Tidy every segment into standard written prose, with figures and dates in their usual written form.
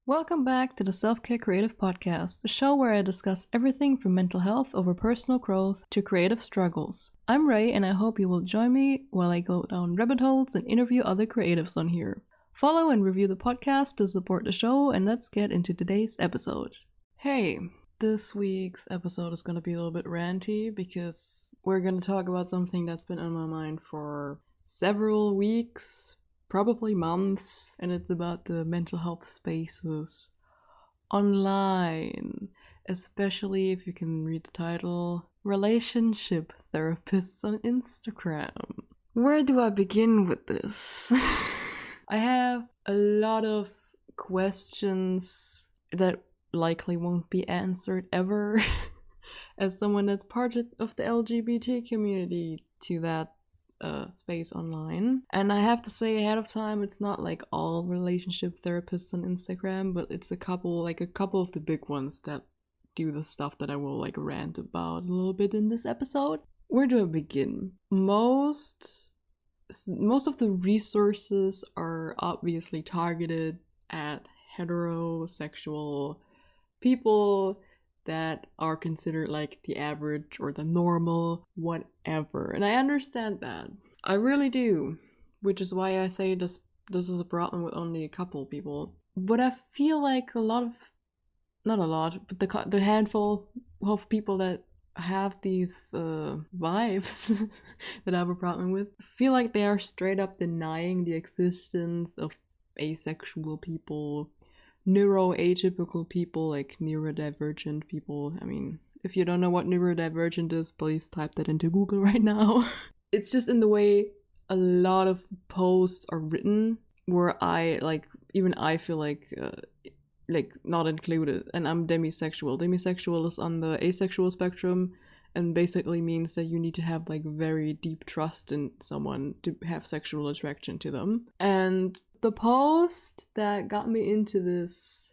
Welcome back to the Self-Care Creative Podcast, the show where I discuss everything from mental health over personal growth to creative struggles. I'm Ray, and I hope you will join me while I go down rabbit holes and interview other creatives on here. Follow and review the podcast to support the show, and let's get into today's episode. Hey, this week's episode is going to be a little bit ranty because we're going to talk about something that's been on my mind for several weeks, probably months, and it's about the mental health spaces online, especially if you can read the title, Relationship Therapists on Instagram. Where do I begin with this? I have a lot of questions that likely won't be answered ever as someone that's part of the LGBT community to that space online. And I have to say ahead of time, it's not like all relationship therapists on Instagram, but it's a couple of the big ones that do the stuff that I will rant about a little bit in this episode. Where do I begin? Most of the resources are obviously targeted at heterosexual people that are considered like the average or the normal, whatever. And I understand that. I really do. Which is why I say this is a problem with only a couple people. But I feel like not a lot, but the handful of people that have these vibes that I have a problem with, feel like they are straight up denying the existence of asexual people, neuroatypical people, like neurodivergent people. I mean, if you don't know what neurodivergent is, please type that into Google right now. It's just in the way a lot of posts are written where I feel like not included, and I'm demisexual. Demisexual is on the asexual spectrum and basically means that you need to have very deep trust in someone to have sexual attraction to them. And the post that got me into this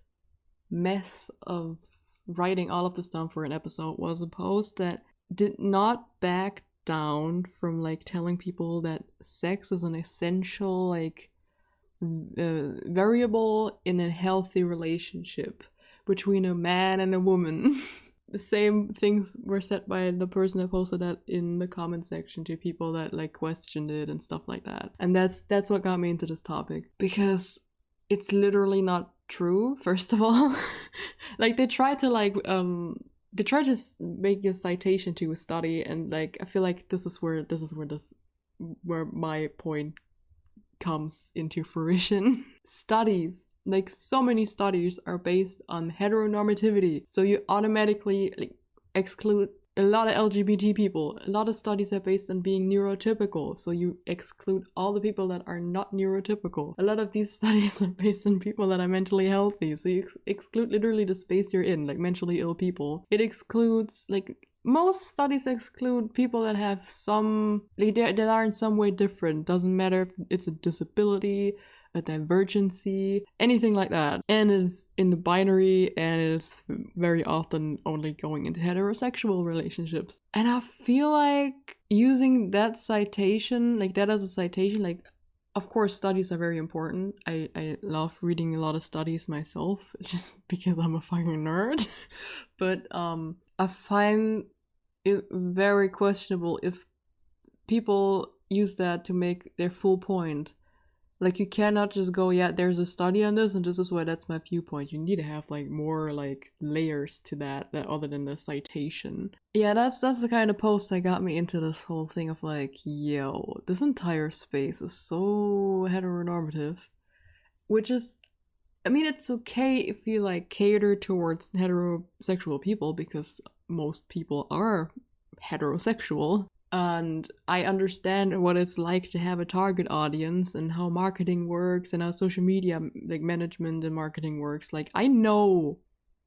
mess of writing all of this down for an episode was a post that did not back down from telling people that sex is an essential variable in a healthy relationship between a man and a woman. The same things were said by the person that posted that in the comment section to people that questioned it and stuff like that. And that's what got me into this topic, because it's literally not true. First of all, they try to make a citation to a study, and I feel like this is where my point comes into fruition. Studies, so many studies, are based on heteronormativity, so you automatically exclude a lot of LGBT people. A lot of studies are based on being neurotypical, so you exclude all the people that are not neurotypical. A lot of these studies are based on people that are mentally healthy, so you exclude literally the space you're in, mentally ill people. It excludes most studies exclude people that have that are in some way different. Doesn't matter if it's a disability, a divergency, anything like that, and is in the binary, and is very often only going into heterosexual relationships. And I feel like using that citation, that as a citation, of course studies are very important. I love reading a lot of studies myself, just because I'm a fucking nerd. But I find it very questionable if people use that to make their full point. You cannot just go, yeah, there's a study on this and this is why that's my viewpoint. You need to have more layers to that other than the citation. Yeah, that's the kind of post that got me into this whole thing of yo, this entire space is so heteronormative. Which is, I mean, it's okay if you cater towards heterosexual people, because most people are heterosexual. And I understand what it's like to have a target audience and how marketing works and how social media management and marketing works. I know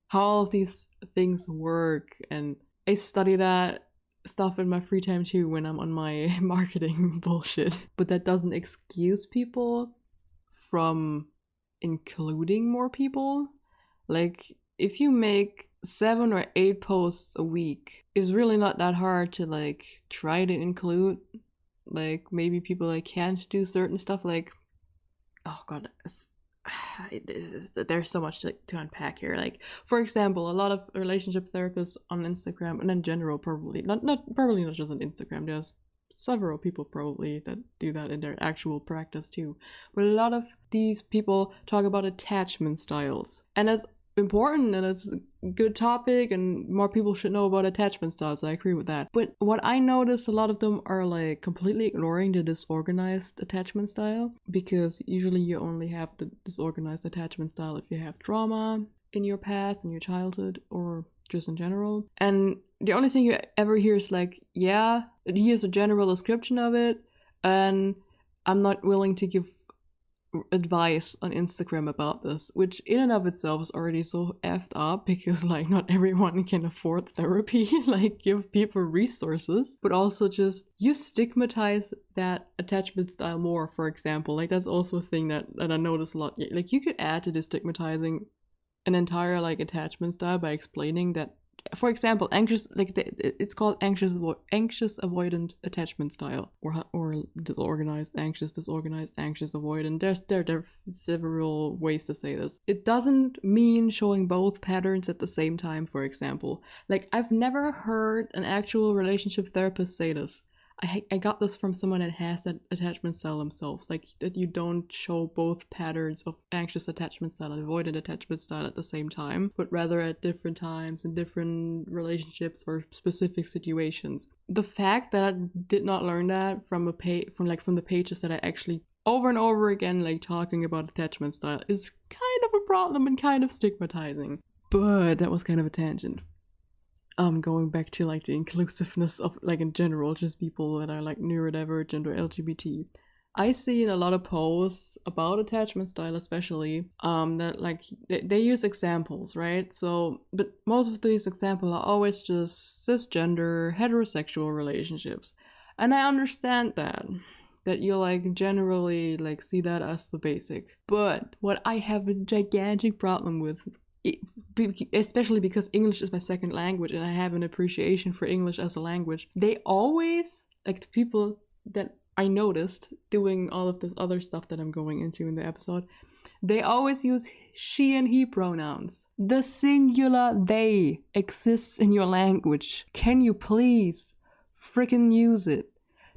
how all of these things work, and I study that stuff in my free time too when I'm on my marketing bullshit. But that doesn't excuse people from including more people. If you make 7 or 8 posts a week, it's really not that hard to try to include maybe people can't do certain stuff. Oh god, there's so much to unpack here. Like, for example, a lot of relationship therapists on Instagram, and in general, probably not just on Instagram. There's several people probably that do that in their actual practice too. But a lot of these people talk about attachment styles, and as important and it's a good topic and more people should know about attachment styles. I agree with that. But what I notice, a lot of them are like completely ignoring the disorganized attachment style, because usually you only have the disorganized attachment style if you have trauma in your past, in your childhood, or just in general. And the only thing you ever hear is like, yeah, here's a general description of it, and I'm not willing to give advice on Instagram about this, which in and of itself is already so effed up, because like not everyone can afford therapy. Like, give people resources, but also just you stigmatize that attachment style more, for example. Like, that's also a thing that I notice a lot. Like, you could add to the stigmatizing an entire like attachment style by explaining that, for example, anxious, like it's called anxious avoidant attachment style, or disorganized anxious, disorganized anxious avoidant. There are several ways to say this. It doesn't mean showing both patterns at the same time, for example. Like, I've never heard an actual relationship therapist say this. I got this from someone that has that attachment style themselves, like that you don't show both patterns of anxious attachment style and avoidant attachment style at the same time, but rather at different times in different relationships or specific situations. The fact that I did not learn that from the pages that I actually over and over again like talking about attachment style is kind of a problem and kind of stigmatizing. But that was kind of a tangent. Going back to like the inclusiveness of like in general, just people that are like neurodivergent or LGBT. I see in a lot of posts about attachment style especially, that like they use examples, right? So, but most of these examples are always just cisgender, heterosexual relationships. And I understand that you like generally like see that as the basic. But what I have a gigantic problem with, especially because English is my second language and I have an appreciation for English as a language, they always, like the people that I noticed doing all of this other stuff that I'm going into in the episode, they always use she and he pronouns. The singular they exists in your language. Can you please freaking use it?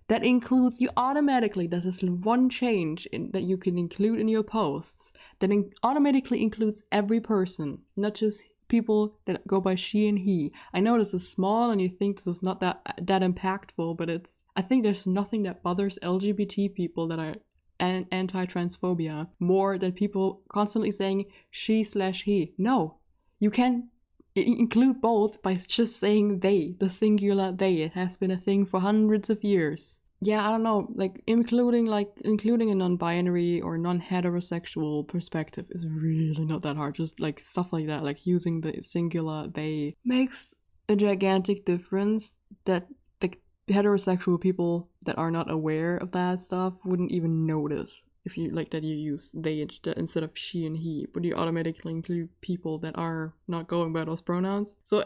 That includes, you automatically, there's this one change that you can include in your posts that automatically includes every person, not just people that go by she and he. I know this is small and you think this is not that impactful, but I think there's nothing that bothers LGBT people that are anti-transphobia more than people constantly saying she/he. No, you can include both by just saying they, the singular they. It has been a thing for hundreds of years. Yeah, I don't know, like including a non-binary or non-heterosexual perspective is really not that hard. Just like stuff like that, like using the singular they makes a gigantic difference that like heterosexual people that are not aware of that stuff wouldn't even notice if you like that you use they instead of she and he, but you automatically include people that are not going by those pronouns. So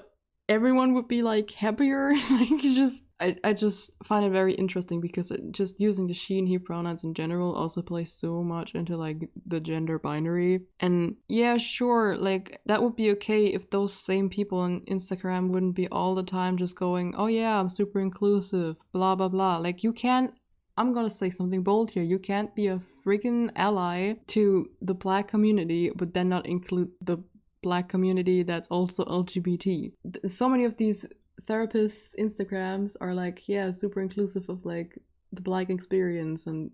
everyone would be like happier. I just find it very interesting because just using the she and he pronouns in general also plays so much into like the gender binary. And yeah, sure, like that would be okay if those same people on Instagram wouldn't be all the time just going, oh yeah, I'm super inclusive, blah blah blah. Like you can't, I'm gonna say something bold here, you can't be a freaking ally to the Black community but then not include the Black community that's also LGBT. So many of these therapists' Instagrams are like, yeah, super inclusive of like the Black experience and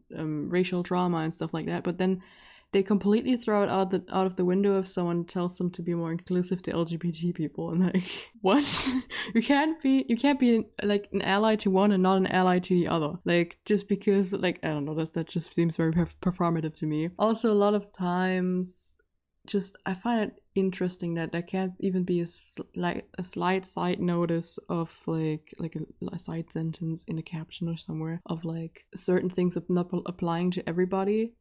racial trauma and stuff like that, but then they completely throw it out of the window if someone tells them to be more inclusive to LGBT people. And like, what? you can't be like an ally to one and not an ally to the other. Like, just because, like, I don't know, that just seems very performative to me. Also, a lot of times, just I find it interesting that there can't even be a slight side notice of like a side sentence in a caption or somewhere of like certain things not applying to everybody.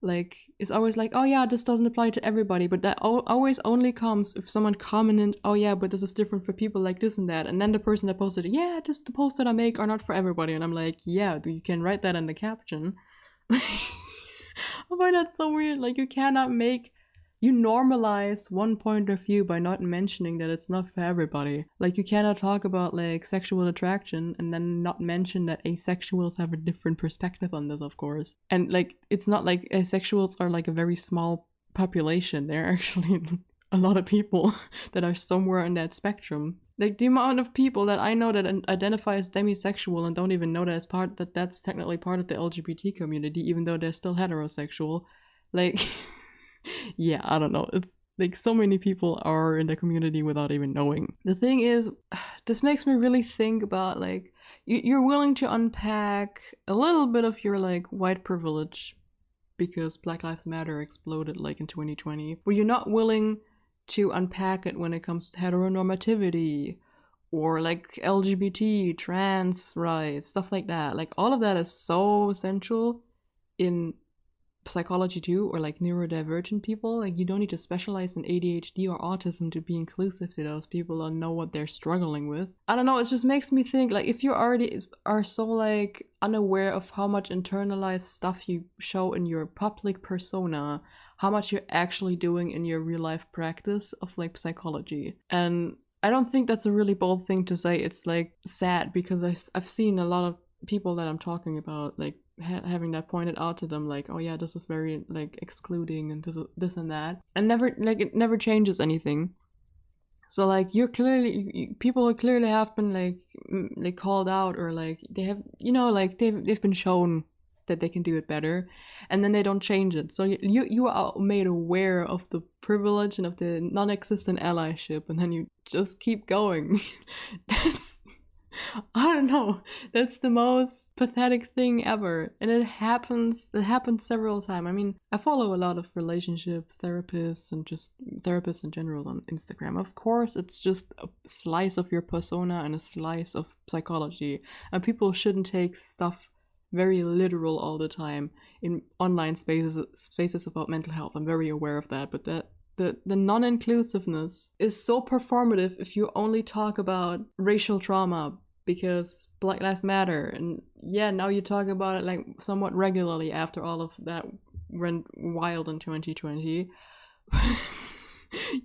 Like, it's always like, oh yeah, this doesn't apply to everybody, but that always only comes if someone commented, oh yeah, but this is different for people like this and that, and then the person that posted, yeah, just the posts that I make are not for everybody, and I'm like, yeah, you can write that in the caption. I find that so weird. Like, you normalize one point of view by not mentioning that it's not for everybody. Like, you cannot talk about like sexual attraction and then not mention that asexuals have a different perspective on this, of course. And like, it's not like asexuals are like a very small population. They're actually a lot of people that are somewhere in that spectrum. Like, the amount of people that I know that identify as demisexual and don't even know that's technically part of the LGBT community, even though they're still heterosexual. Like, yeah, I don't know. It's like so many people are in the community without even knowing. The thing is, this makes me really think about like, you're willing to unpack a little bit of your like white privilege because Black Lives Matter exploded like in 2020, but you're not willing to unpack it when it comes to heteronormativity or like LGBT, trans rights, stuff like that. Like, all of that is so essential in psychology too, or like neurodivergent people. Like, you don't need to specialize in ADHD or autism to be inclusive to those people and know what they're struggling with. I don't know, it just makes me think, like, if you already are so like unaware of how much internalized stuff you show in your public persona, how much you're actually doing in your real life practice of like psychology. And I don't think that's a really bold thing to say. It's like sad because I've seen a lot of people that I'm talking about like having that pointed out to them, like, oh yeah, this is very like excluding and this and that, and it never changes anything. So like, people clearly have been like called out, or like they have, like they've been shown that they can do it better, and then they don't change it. So you are made aware of the privilege and of the non-existent allyship, and then you just keep going. That's, I don't know, that's the most pathetic thing ever. And it happens several times. I mean, I follow a lot of relationship therapists and just therapists in general on Instagram. Of course, it's just a slice of your persona and a slice of psychology, and people shouldn't take stuff very literal all the time in online spaces about mental health. I'm very aware of that, but the non-inclusiveness is so performative if you only talk about racial trauma because Black Lives Matter. And yeah, now you talk about it like somewhat regularly after all of that went wild in 2020.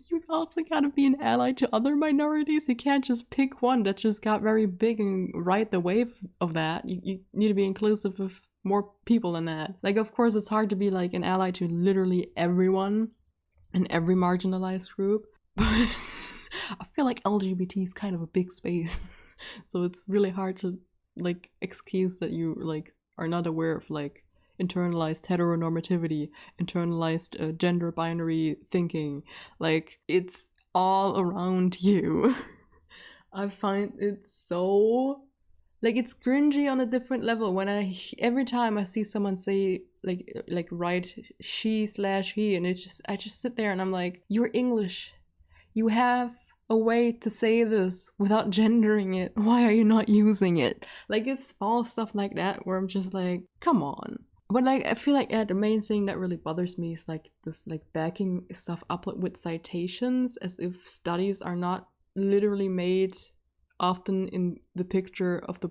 You also gotta be an ally to other minorities. You can't just pick one that just got very big and ride the wave of that. You need to be inclusive of more people than that. Like, of course, it's hard to be like an ally to literally everyone in every marginalized group. But I feel like LGBT is kind of a big space. So it's really hard to like excuse that you like are not aware of like internalized heteronormativity, internalized gender binary thinking. Like, it's all around you. I find it so like, it's cringy on a different level when every time I see someone say like write she/he, and I just sit there and I'm like, you're English, you have a way to say this without gendering it, why are you not using it? Like, it's small stuff like that where I'm just like, come on. But like, I feel like the main thing that really bothers me is like this like backing stuff up with citations as if studies are not literally made often in the picture of the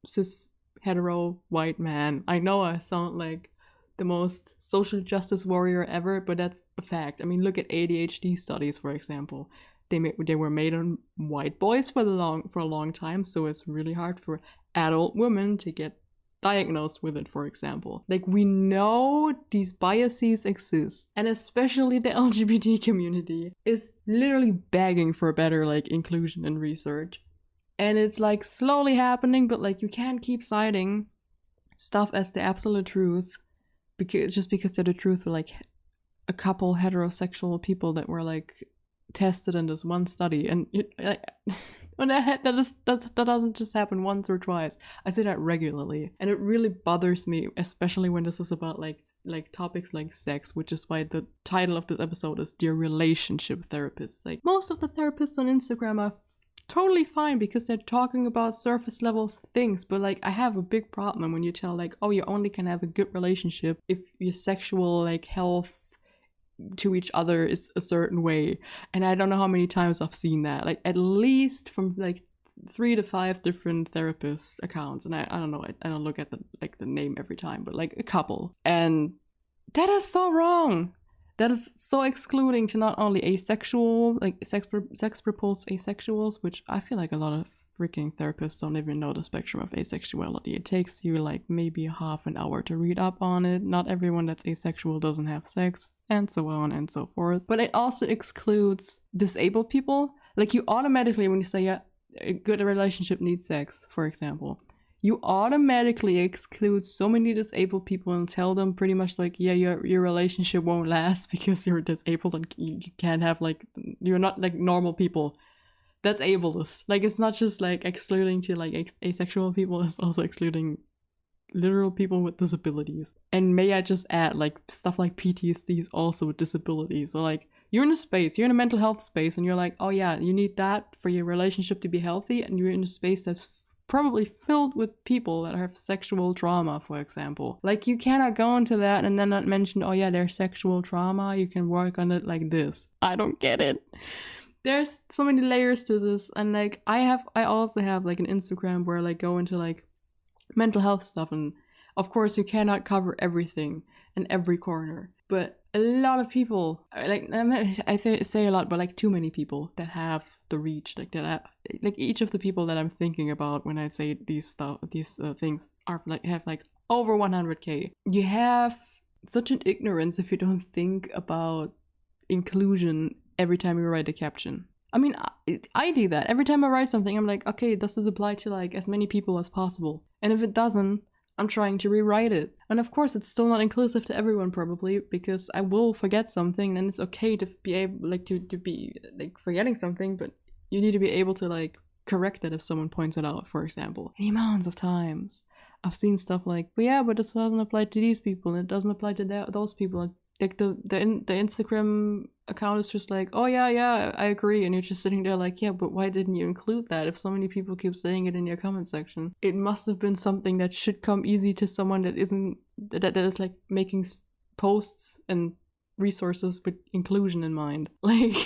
cis hetero white man. I know I sound like the most social justice warrior ever, but that's a fact. I mean, look at ADHD studies, for example. They were made on white boys for a long time, so it's really hard for adult women to get diagnosed with it, for example. Like, we know these biases exist, and especially the LGBT community is literally begging for better like inclusion in research. And it's like slowly happening, but like, you can't keep citing stuff as the absolute truth because they're the truth for like a couple heterosexual people that were like tested in this one study. And that doesn't just happen once or twice. I say that regularly, and it really bothers me, especially when this is about like topics like sex, which is why the title of this episode is Dear Relationship Therapists. Like, most of the therapists on Instagram are totally fine because they're talking about surface level things, but like, I have a big problem when you tell like, oh, you only can have a good relationship if your sexual like health to each other is a certain way. And I don't know how many times I've seen that, like at least from like 3 to 5 different therapist accounts, and I don't know, I don't look at the name every time, but like a couple. And That is so wrong. That is so excluding to not only asexual, like sex proposed asexuals, which I feel like a lot of freaking therapists don't even know the spectrum of asexuality. It takes you like maybe half an hour to read up on it. Not everyone that's asexual doesn't have sex, and so on and so forth. But it also excludes disabled people. Like you automatically, when you say, yeah, a good relationship needs sex, for example, you automatically exclude so many disabled people and tell them pretty much like, yeah, your relationship won't last because you're disabled and you can't have like, you're not like normal people. That's ableist. Like, it's not just like excluding to like asexual people, it's also excluding literal people with disabilities. And may I just add, like, stuff like PTSD is also with disabilities. So like, you're in a space, you're in a mental health space, and you're like, oh yeah, you need that for your relationship to be healthy, and you're in a space that's probably filled with people that have sexual trauma, for example. Like, you cannot go into that and then not mention, oh yeah, there's sexual trauma, you can work on it like this. I don't get it. There's so many layers to this, and like, I also have like an Instagram where I like go into like mental health stuff, and of course you cannot cover everything in every corner, but a lot of people, like, I say a lot, but like too many people that have the reach, like that, like each of the people that I'm thinking about when I say these things are like have like over 100k. You have such an ignorance if you don't think about inclusion every time you write a caption. I mean, I do that every time I write something. I'm like, okay, does this apply to like as many people as possible? And if it doesn't, I'm trying to rewrite it. And of course, it's still not inclusive to everyone, probably, because I will forget something, and it's okay to be able, like, to be, like, forgetting something, but you need to be able to, like, correct it if someone points it out, for example. And the amounts of times I've seen stuff like, but yeah, but this doesn't apply to these people, and it doesn't apply to those people. Like, the Instagram account is just like, oh yeah, I agree, and you're just sitting there like, yeah, but why didn't you include that? If so many people keep saying it in your comment section, it must have been something that should come easy to someone that is like making posts and resources with inclusion in mind. Like,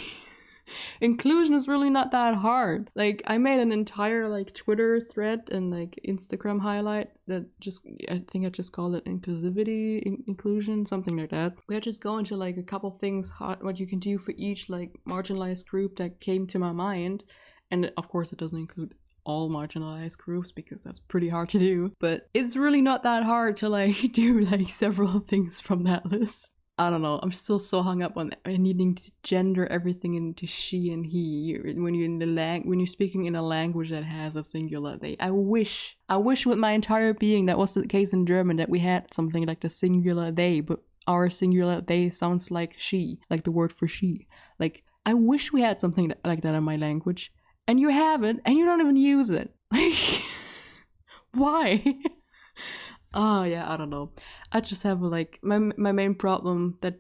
inclusion is really not that hard. Like, I made an entire like Twitter thread and like Instagram highlight that just, I think I just called it inclusivity, inclusion, something like that. We had just go into like a couple things, what you can do for each like marginalized group that came to my mind. And of course it doesn't include all marginalized groups because that's pretty hard to do, but it's really not that hard to like do like several things from that list. I don't know, I'm still so hung up on needing to gender everything into she and he when you're speaking in a language that has a singular they. I wish with my entire being that was the case in German, that we had something like the singular they, but our singular they sounds like she, like the word for she. Like, I wish we had something like that in my language, and you have it, and you don't even use it. Like, why? Oh yeah, I don't know. I just have like my main problem that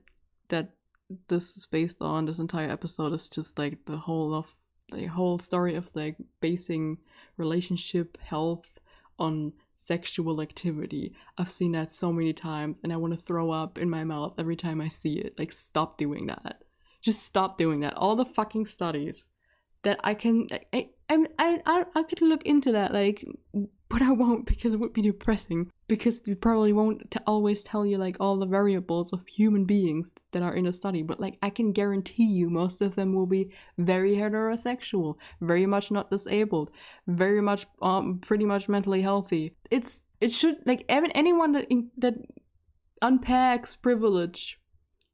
this is based on, this entire episode, is just like the whole story of like basing relationship health on sexual activity. I've seen that so many times, and I want to throw up in my mouth every time I see it. Like, stop doing that. Just stop doing that. All the fucking studies that I could look into that, like, but I won't, because it would be depressing, because they probably won't always tell you like all the variables of human beings that are in a study, but like I can guarantee you most of them will be very heterosexual, very much not disabled, very much pretty much mentally healthy. It should, like, anyone that unpacks privilege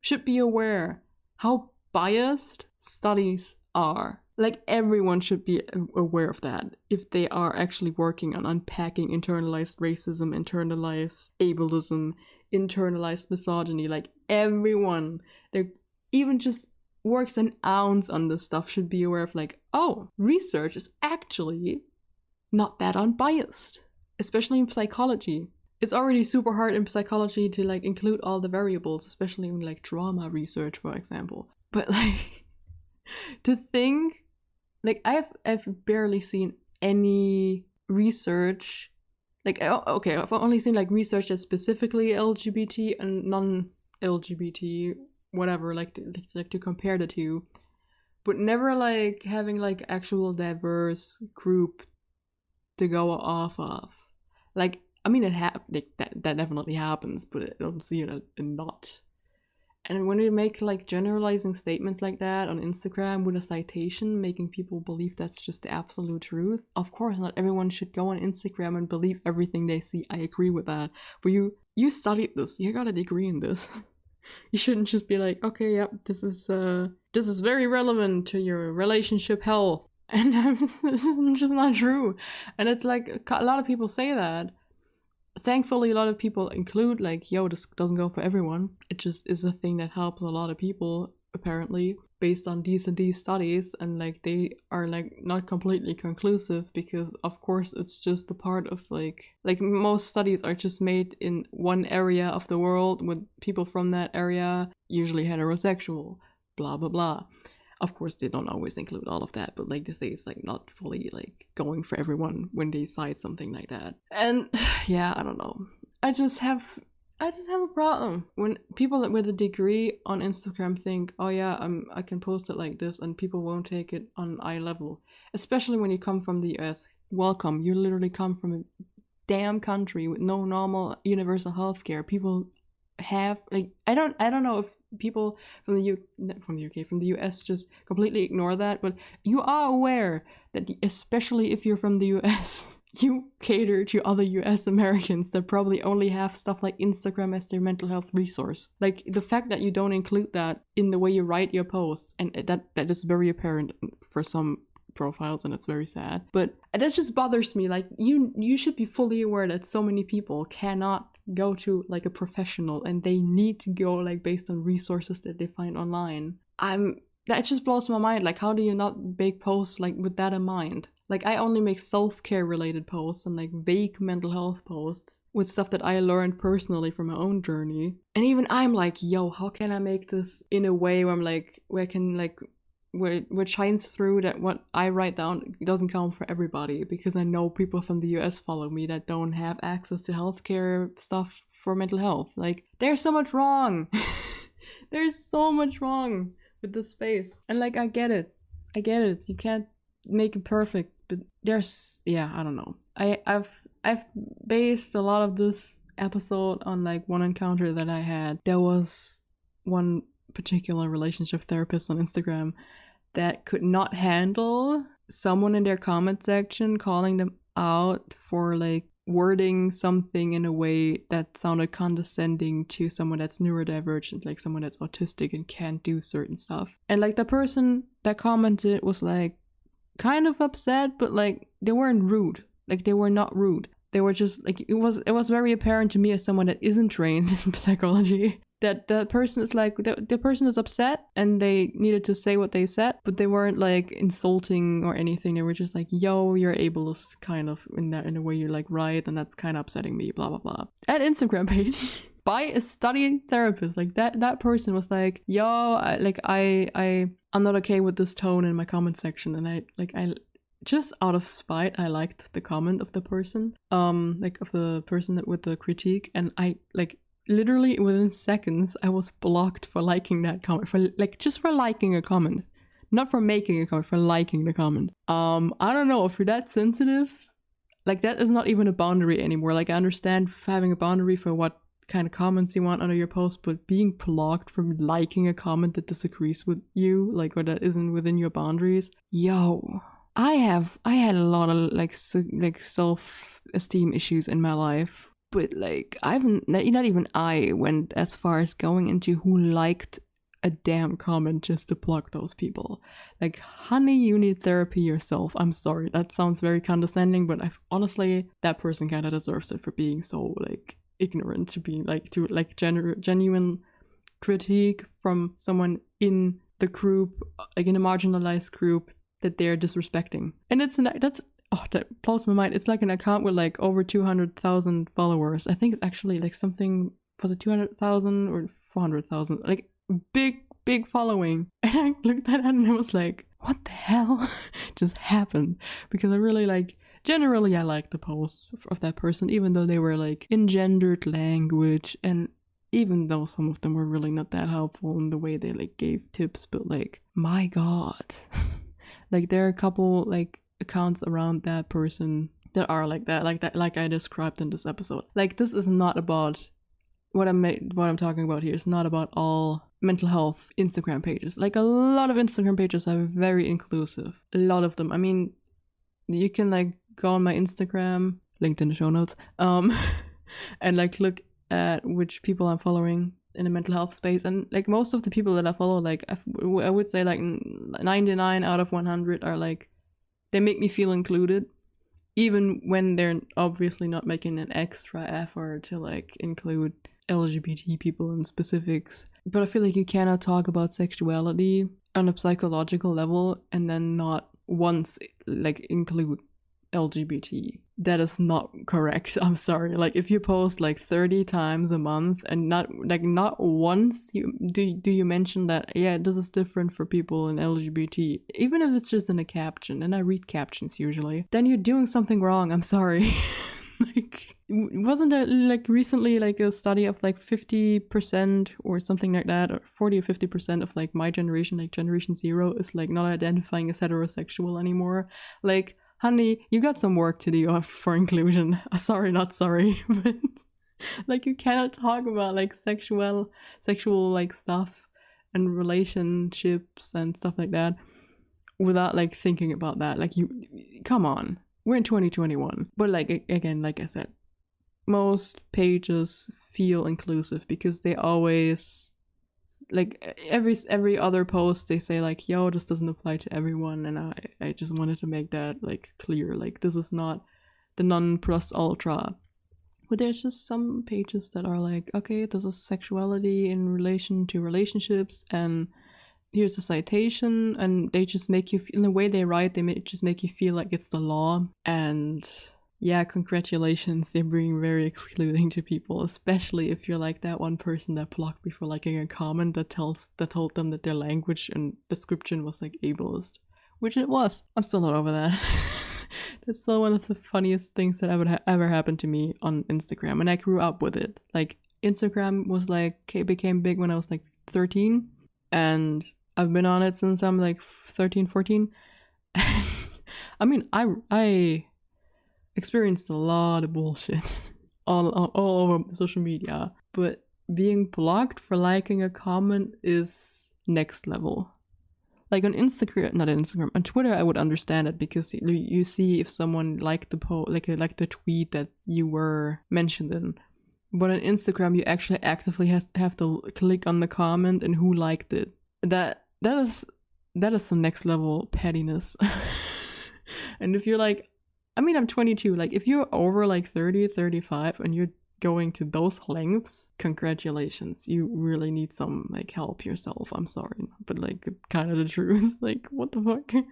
should be aware how biased studies are. Like, everyone should be aware of that if they are actually working on unpacking internalized racism, internalized ableism, internalized misogyny. Like, everyone that even just works an ounce on this stuff should be aware of, like, oh, research is actually not that unbiased, especially in psychology. It's already super hard in psychology to like include all the variables, especially in like trauma research, for example. But like, to think, like, I've barely seen any research, like, okay, I've only seen like research that's specifically LGBT and non-LGBT, whatever, like to compare the two, but never like having like actual diverse group to go off of. Like, I mean, that definitely happens, but I don't see it a lot. And when we make like generalizing statements like that on Instagram with a citation, making people believe that's just the absolute truth, of course not everyone should go on Instagram and believe everything they see. I agree with that. But you studied this, you got a degree in this. You shouldn't just be like, okay, yep, this is very relevant to your relationship health. And this is just not true. And it's like a lot of people say that. Thankfully, a lot of people include like, yo, this doesn't go for everyone. It just is a thing that helps a lot of people, apparently, based on these and these studies. And like, they are like not completely conclusive, because of course it's just a part of like most studies are just made in one area of the world with people from that area, usually heterosexual, blah, blah, blah. Of course, they don't always include all of that, but like they say, it's like not fully like going for everyone when they cite something like that. And yeah, I don't know. I just have a problem when people with a degree on Instagram think, oh yeah, I can post it like this, and people won't take it on eye level. Especially when you come from the US. Welcome, you literally come from a damn country with no normal universal healthcare. People have like I don't know if people from the US just completely ignore that, but you are aware that especially if you're from the US, you cater to other US Americans that probably only have stuff like Instagram as their mental health resource. Like the fact that you don't include that in the way you write your posts, and that is very apparent for some profiles, and it's very sad. But that just bothers me. Like you should be fully aware that so many people cannot go to like a professional, and they need to go like based on resources that they find online. That just blows my mind. Like, how do you not make posts like with that in mind? Like, I only make self-care related posts and like vague mental health posts with stuff that I learned personally from my own journey. And even I'm like, yo, how can I make this in a way where I'm like, where I can like where it shines through that what I write down doesn't count for everybody, because I know people from the US follow me that don't have access to healthcare stuff for mental health. Like, there's so much wrong. There's so much wrong with this space. And like, I get it. You can't make it perfect, but there's, yeah, I don't know. I've based a lot of this episode on like one encounter that I had. There was one particular relationship therapist on Instagram that could not handle someone in their comment section calling them out for like wording something in a way that sounded condescending to someone that's neurodivergent, like someone that's autistic and can't do certain stuff. And like the person that commented was like kind of upset, but like they weren't rude. Like they were not rude. They were just like, it was very apparent to me as someone that isn't trained in psychology that the person is like, the person is upset and they needed to say what they said, but they weren't like insulting or anything. They were just like, yo, you're ableist kind of in a way you like write, and that's kind of upsetting me, blah blah blah. An Instagram page by a studying therapist, like that person was like, yo, I'm not okay with this tone in my comment section. And I just out of spite, I liked the comment of the person, like of the person with the critique, and I like literally within seconds I was blocked for liking that comment, for like just for liking a comment, not for making a comment, for liking the comment. I don't know if you're that sensitive, like that is not even a boundary anymore. Like I understand having a boundary for what kind of comments you want under your post, but being blocked from liking a comment that disagrees with you, like, or that isn't within your boundaries, yo. I had a lot of like self-esteem issues in my life, but like not even I went as far as going into who liked a damn comment just to block those people. Like, honey, you need therapy yourself. I'm sorry, that sounds very condescending, but honestly, that person kind of deserves it for being so like ignorant, to be like, to like genuine critique from someone in the group, like in a marginalized group, that they're disrespecting. And that blows my mind. It's like an account with like over 200,000 followers. I think it's actually like something, was it 200,000 or 400,000? Like big following. And I looked at it and I was like, what the hell just happened? Because I really like, generally I like the posts of that person, even though they were like engendered language, and even though some of them were really not that helpful in the way they like gave tips, but like, my god. Like, there are a couple like accounts around that person that are like that, like I described in this episode. Like, this is not about what I'm talking about here is not about all mental health Instagram pages. Like, a lot of Instagram pages are very inclusive. A lot of them. I mean, you can like go on my Instagram, linked in the show notes, and like look at which people I'm following in the mental health space, and like most of the people that I follow, like I would say like 99 out of 100 are like, they make me feel included, even when they're obviously not making an extra effort to like include LGBT people in specifics. But I feel like you cannot talk about sexuality on a psychological level and then not once like include LGBT. That is not correct. I'm sorry. Like, if you post like 30 times a month and not once do you mention that, yeah, this is different for people in LGBT, even if it's just in a caption, and I read captions usually, then you're doing something wrong. I'm sorry. Like, wasn't there like recently like a study of like 50% or something like that, or 40 or 50% of like my generation, like Generation Zero, is like not identifying as heterosexual anymore? Like, honey, you got some work to do for inclusion. Sorry, not sorry. But like, you cannot talk about like sexual like stuff and relationships and stuff like that without like thinking about that. Like, you come on. We're in 2021. But like, again, like I said, most pages feel inclusive because they always, like, every other post they say like, yo, this doesn't apply to everyone, and I just wanted to make that like clear. Like, this is not the non plus ultra. But there's just some pages that are like, okay, this is sexuality in relation to relationships, and here's a citation, and they just make you feel, in the way they write, just make you feel like it's the law. And yeah, congratulations, they're being very excluding to people, especially if you're like that one person that blocked me for liking a comment that told them that their language and description was like ableist, which it was. I'm still not over that. That's still one of the funniest things that ever happened to me on Instagram, and I grew up with it. Like, Instagram was like, became big when I was like 13, and I've been on it since I'm like 13, 14. I mean, I experienced a lot of bullshit all over social media, but being blocked for liking a comment is next level. Like, on Instagram, not on Instagram, on Twitter, I would understand it because you see if someone liked the post, like the tweet that you were mentioned in. But on Instagram, you actually actively have to click on the comment and who liked it. That is some next level pettiness. And if you're like, I mean, I'm 22, like, if you're over like 30, 35 and you're going to those lengths, congratulations, you really need some like help yourself. I'm sorry, but like, kind of the truth. Like, what the fuck?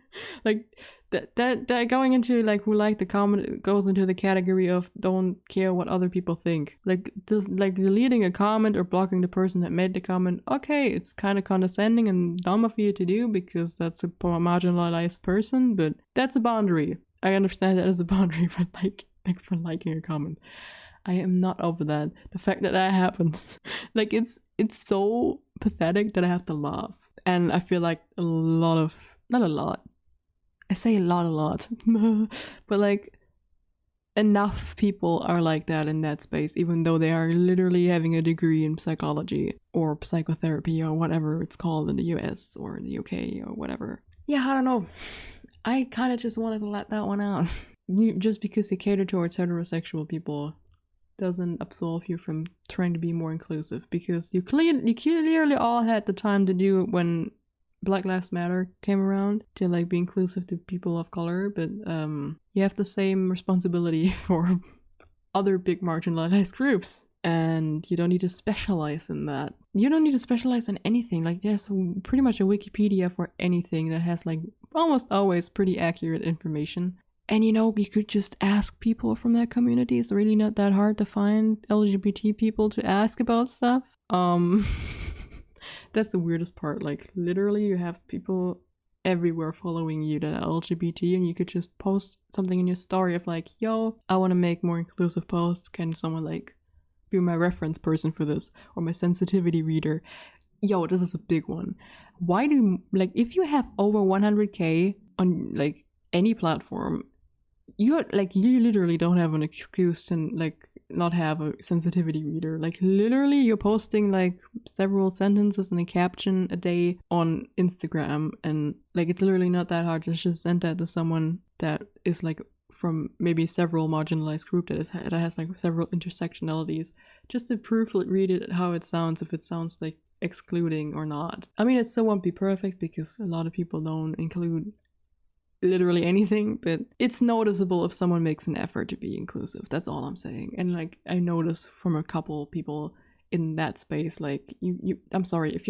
Like, that going into like who liked the comment goes into the category of don't care what other people think. Like, deleting a comment or blocking the person that made the comment, okay, it's kind of condescending and dumb of you to do because that's a marginalized person, but that's a boundary. I understand that as a boundary, but like for liking a comment, I am not over that. The fact that happened, like, it's so pathetic that I have to laugh. And I feel like not a lot, I say a lot, but like, enough people are like that in that space, even though they are literally having a degree in psychology or psychotherapy or whatever it's called in the US or in the UK or whatever. Yeah, I don't know. I kind of just wanted to let that one out. Just because you cater towards heterosexual people doesn't absolve you from trying to be more inclusive, because you clearly all had the time to do it when Black Lives Matter came around, to like be inclusive to people of color, but you have the same responsibility for other big marginalized groups, and you don't need to specialize in that. You don't need to specialize in anything. Like, there's pretty much a Wikipedia for anything that has like almost always pretty accurate information. And you know, you could just ask people from that community. It's really not that hard to find LGBT people to ask about stuff. That's the weirdest part. Like, literally, you have people everywhere following you that are LGBT, and you could just post something in your story of like, yo, I want to make more inclusive posts. Can someone like be my reference person for this, or my sensitivity reader? Yo, this is a big one. Why do, like, if you have over 100k on like any platform, you literally don't have an excuse to like not have a sensitivity reader. Like literally you're posting like several sentences and a caption a day on Instagram, and like it's literally not that hard to just send that to someone that is like from maybe several marginalized group that has like several intersectionalities, just to proofread it how it sounds, if it sounds like excluding or not. I mean, it still won't be perfect because a lot of people don't include literally anything, but it's noticeable if someone makes an effort to be inclusive. That's all I'm saying. And like I notice from a couple people in that space, like you I'm sorry, if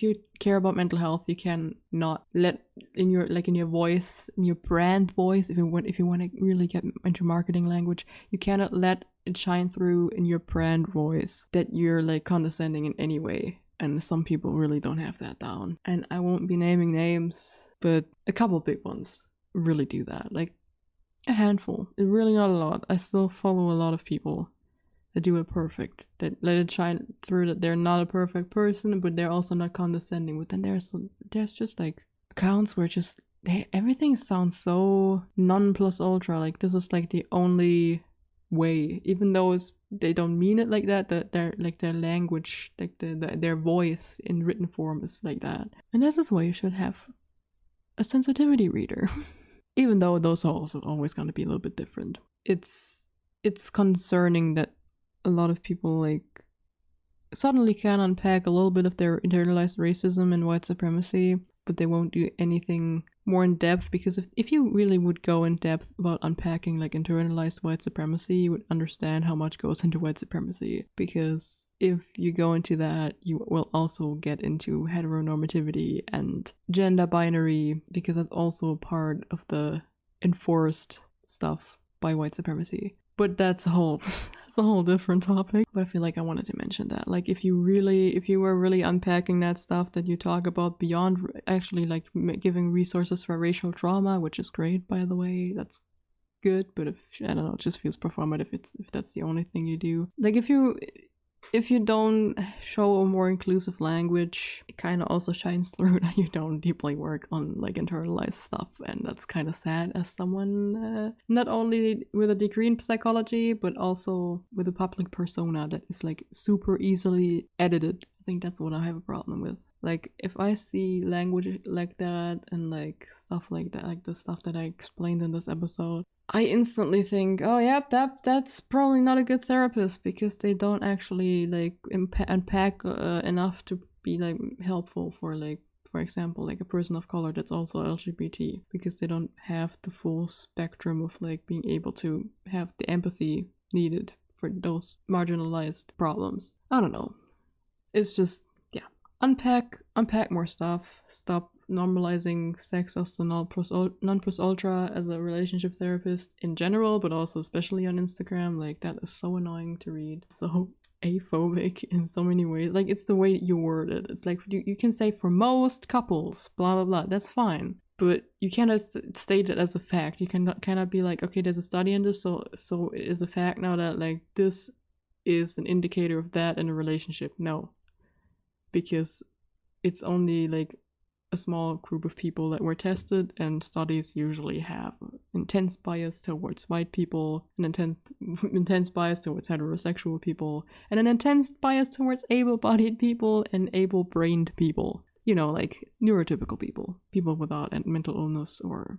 you care about mental health, you can not let in your voice, in your brand voice, if you want to really get into marketing language, you cannot let it shine through in your brand voice that you're like condescending in any way. And some people really don't have that down. And I won't be naming names, but a couple big ones really do that. Like a handful. It's really not a lot. I still follow a lot of people that do it perfect, that let it shine through that they're not a perfect person, but they're also not condescending. But then there's just like accounts where just everything sounds so non plus ultra. Like this is like the only way, even though they don't mean it like that. That their language, like their voice in written form is like that. And this is why you should have a sensitivity reader. Even though those are also always going to be a little bit different. It's concerning that a lot of people like suddenly can unpack a little bit of their internalized racism and white supremacy, but they won't do anything more in depth, because if you really would go in depth about unpacking like internalized white supremacy, you would understand how much goes into white supremacy. Because if you go into that, you will also get into heteronormativity and gender binary, because that's also part of the enforced stuff by white supremacy. But that's a whole different topic. But I feel like I wanted to mention that. Like if you were really unpacking that stuff that you talk about beyond actually like giving resources for racial trauma, which is great, by the way, that's good. But if, I don't know, it just feels performative if that's the only thing you do. Like if you don't show a more inclusive language, it kind of also shines through that you don't deeply work on like internalized stuff. And that's kind of sad as someone not only with a degree in psychology, but also with a public persona that is like super easily edited. I think that's what I have a problem with. Like if I see language like that and like stuff like that, like the stuff that I explained in this episode, I instantly think, oh yeah, that's probably not a good therapist, because they don't actually like unpack enough to be like helpful for like, for example, like a person of color that's also LGBT, because they don't have the full spectrum of like being able to have the empathy needed for those marginalized problems. I don't know. It's just, yeah, unpack more stuff. Stop normalizing sex as the non plus ultra as a relationship therapist in general, but also especially on Instagram. Like that is so annoying to read. So aphobic in so many ways. Like it's the way you word it. It's like you can say for most couples, blah blah blah. That's fine. But you cannot state it as a fact. You cannot be like, okay, there's a study in this, so it is a fact now that like this is an indicator of that in a relationship. No. Because it's only like a small group of people that were tested, and studies usually have intense bias towards white people, an intense bias towards heterosexual people, and an intense bias towards able-bodied people and able-brained people. You know, like neurotypical people without mental illness or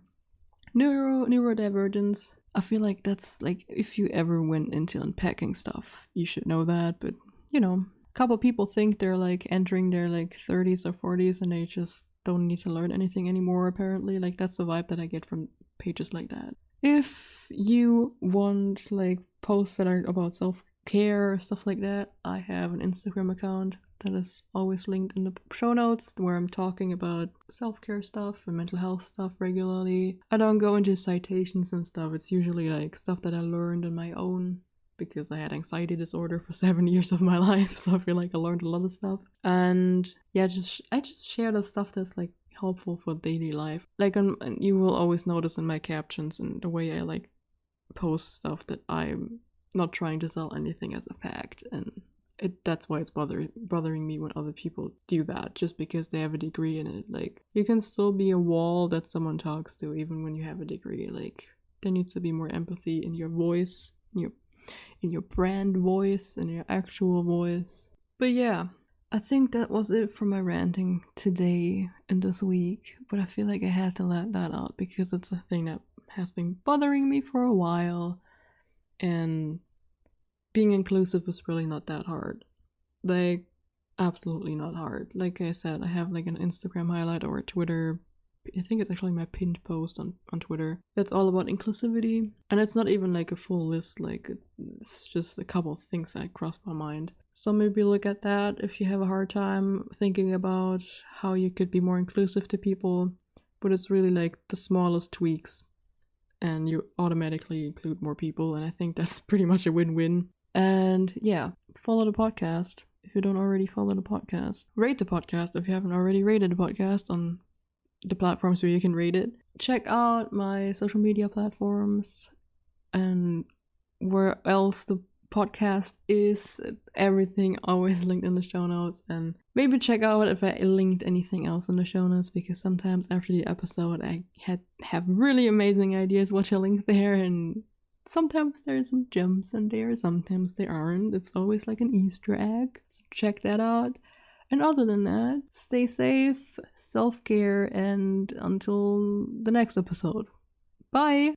neurodivergence. I feel like that's like, if you ever went into unpacking stuff, you should know that. But you know, a couple people think they're like entering their like 30s or 40s and they just don't need to learn anything anymore, apparently. Like that's the vibe that I get from pages like that. If you want like posts that are about self-care, stuff like that, I have an Instagram account that is always linked in the show notes, where I'm talking about self-care stuff and mental health stuff regularly. I don't go into citations and stuff. It's usually like stuff that I learned on my own, because I had anxiety disorder for 7 years of my life, so I feel like I learned a lot of stuff. And yeah, I just share the stuff that's like helpful for daily life. Like, and you will always notice in my captions and the way I like post stuff that I'm not trying to sell anything as a fact, and that's why it's bothering me when other people do that just because they have a degree in it. Like, you can still be a wall that someone talks to even when you have a degree. Like, There needs to be more empathy in your voice, in your brand voice, and your actual voice. But yeah, I think that was it for my ranting today and this week. But I feel like I had to let that out because it's a thing that has been bothering me for a while. And being inclusive is really not that hard. Like, absolutely not hard. Like I said, I have like an Instagram highlight or a Twitter, I think it's actually my pinned post on Twitter. That's all about inclusivity. And it's not even like a full list, like it's just a couple of things that crossed my mind. So maybe look at that if you have a hard time thinking about how you could be more inclusive to people. But it's really like the smallest tweaks and you automatically include more people. And I think that's pretty much a win-win. And yeah, follow the podcast if you don't already follow the podcast. Rate the podcast if you haven't already rated the podcast on the platforms where you can rate it. Check out my social media platforms and where else the podcast is. Everything always linked in the show notes. And maybe check out if I linked anything else in the show notes, because sometimes after the episode I have really amazing ideas what to link there, and sometimes there's some gems in there, sometimes there aren't. It's always like an Easter egg. So check that out. And other than that, stay safe, self-care, and until the next episode. Bye!